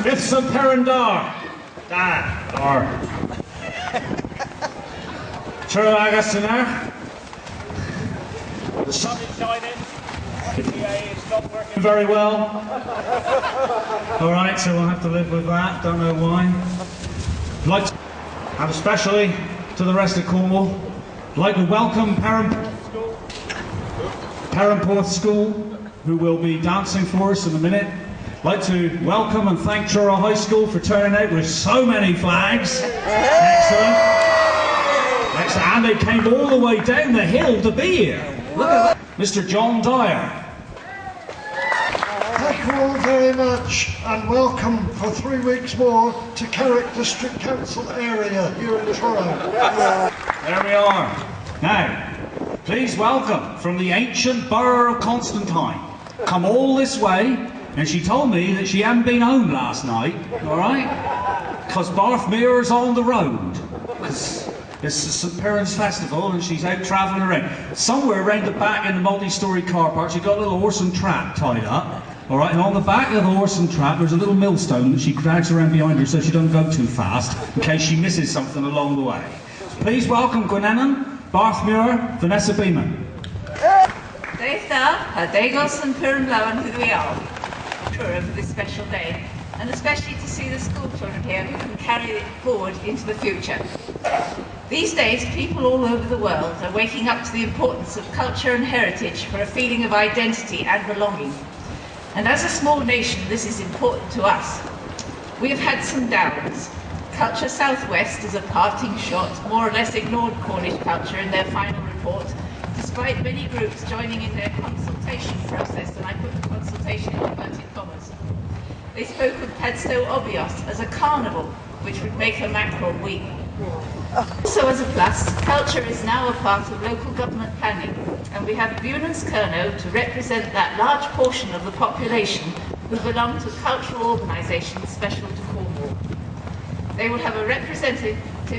It's St Piran Truro Aengus ST. The sun is shining. The PA is not working very well. Alright, so we'll have to live with that. Don't know why. I'd like to, and especially to the rest of Cornwall, I'd like to welcome Perranporth School, who will be dancing for us in a minute. I'd like to welcome and thank Truro High School for turning out with so many flags. Excellent. Excellent. And they came all the way down the hill to be here. Look at that. Mr. John Dyer. Thank you all very much and welcome for 3 weeks more to Carrick District Council area here in Truro. There we are. Now, please welcome from the ancient borough of Constantine. Come all this way. And she told me that she hadn't been home last night, alright? Because Barthmere's on the road. Because it's the St Piran's festival and she's out travelling around. Somewhere around the back in the multi-storey car park, she's got a little horse and trap tied up. Alright, and on the back of the horse and trap there's a little millstone that she drags around behind her so she doesn't go too fast in case she misses something along the way. Please welcome Gwenennan, Barthmere, Vanessa Beeman. Aengus and Piran Truro for this special day, and especially to see the school children here who can carry it forward into the future. These days, people all over the world are waking up to the importance of culture and heritage for a feeling of identity and belonging. And as a small nation, this is important to us. We have had some downs. Culture Southwest, as a parting shot, more or less ignored Cornish culture in their final report, despite many groups joining in their consultation process, and I put the consultation in inverted commas. They spoke of Padstow Obios as a carnival, which would make a mackerel weep. Also as a plus, culture is now a part of local government planning, and we have Bunans Kerno to represent that large portion of the population who belong to cultural organisations special to Cornwall. They will have a representative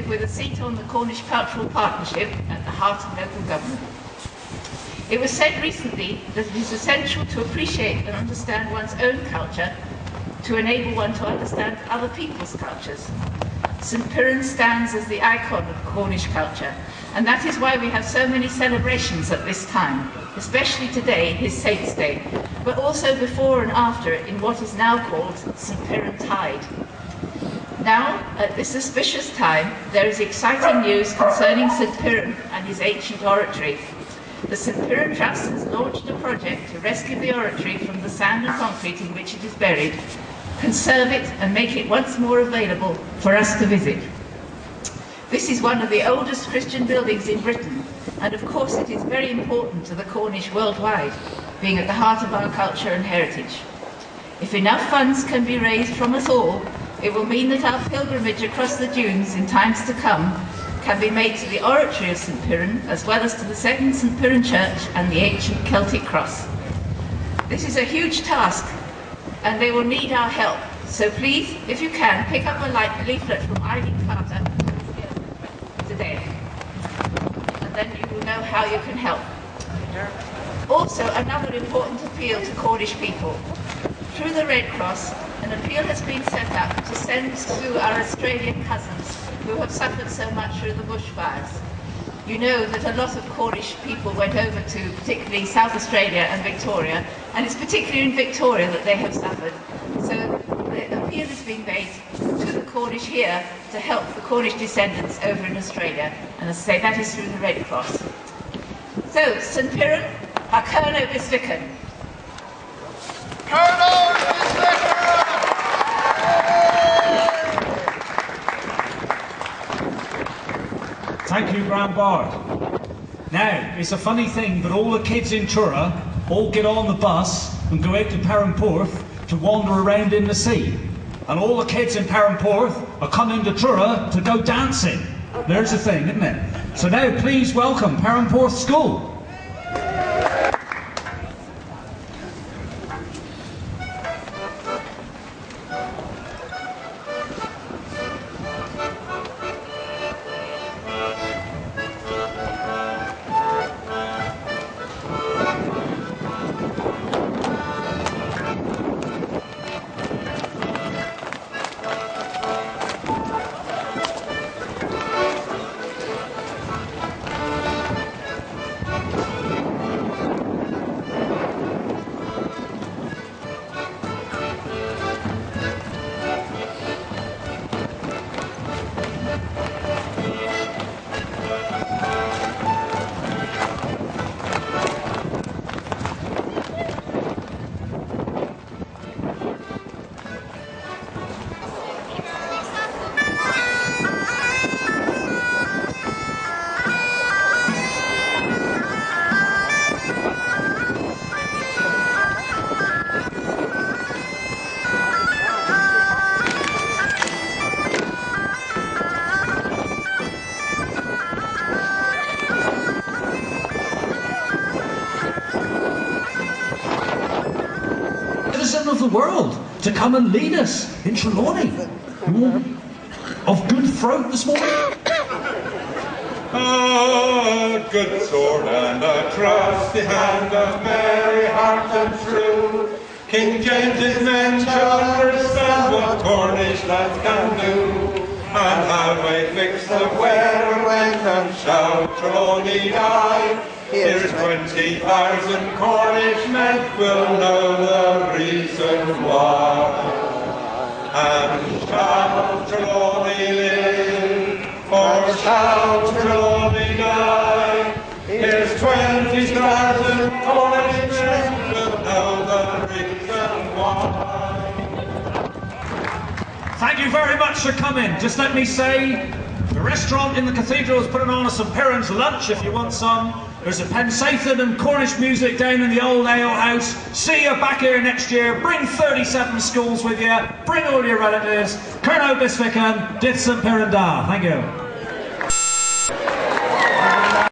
with a seat on the Cornish Cultural Partnership at the heart of local government. It was said recently that it is essential to appreciate and understand one's own culture to enable one to understand other people's cultures. St Piran stands as the icon of Cornish culture, and that is why we have so many celebrations at this time, especially today, his Saints' Day, but also before and after in what is now called St Piran Tide. Now, at this auspicious time, there is exciting news concerning St Piran and his ancient oratory. The St Piran Trust has launched a project to rescue the oratory from the sand and concrete in which it is buried, conserve it and make it once more available for us to visit. This is one of the oldest Christian buildings in Britain, and of course it is very important to the Cornish worldwide, being at the heart of our culture and heritage. If enough funds can be raised from us all, it will mean that our pilgrimage across the dunes in times to come can be made to the oratory of St Piran, as well as to the second St Piran church and the ancient Celtic cross. This is a huge task, and they will need our help. So please, if you can, pick up a leaflet from Eileen Carter today, and then you will know how you can help. Also, another important appeal to Cornish people. Through the Red Cross, an appeal has been set up to send to our Australian cousins who have suffered so much through the bushfires. You know that a lot of Cornish people went over to particularly South Australia and Victoria, and it's particularly in Victoria that they have suffered. So the appeal is being made to the Cornish here to help the Cornish descendants over in Australia, and as I say, that is through the Red Cross. So, St Piran, a Kerno Bisvican. Kerno Bisvican! Thank you, Grand Bard. Now, it's a funny thing, but all the kids in Truro all get on the bus and go out to Perranporth to wander around in the sea. And all the kids in Perranporth are coming to Truro to go dancing. There's the thing, isn't it? So now, please welcome Perranporth School. Of the world to come and lead us in Trelawney. Of good throat this morning? A good sword and a trusty hand, a merry heart and true. King James's men shall understand what Cornish lads can do, and how they fix the where and when and shout Trelawney die. Here's 20,000 Cornish men will know the reason why. And shall Trelawney live, or shall Trelawney die? Here's 20,000 Cornish men will know the reason why. Thank you very much for coming. Just let me say, the restaurant in the cathedral is putting on some Piran's lunch if you want some. There's a Pensathan and Cornish music down in the old ale house. See you back here next year. Bring 37 schools with you. Bring all your relatives. Colonel Bisvican, Dith St Piran Da. Thank you.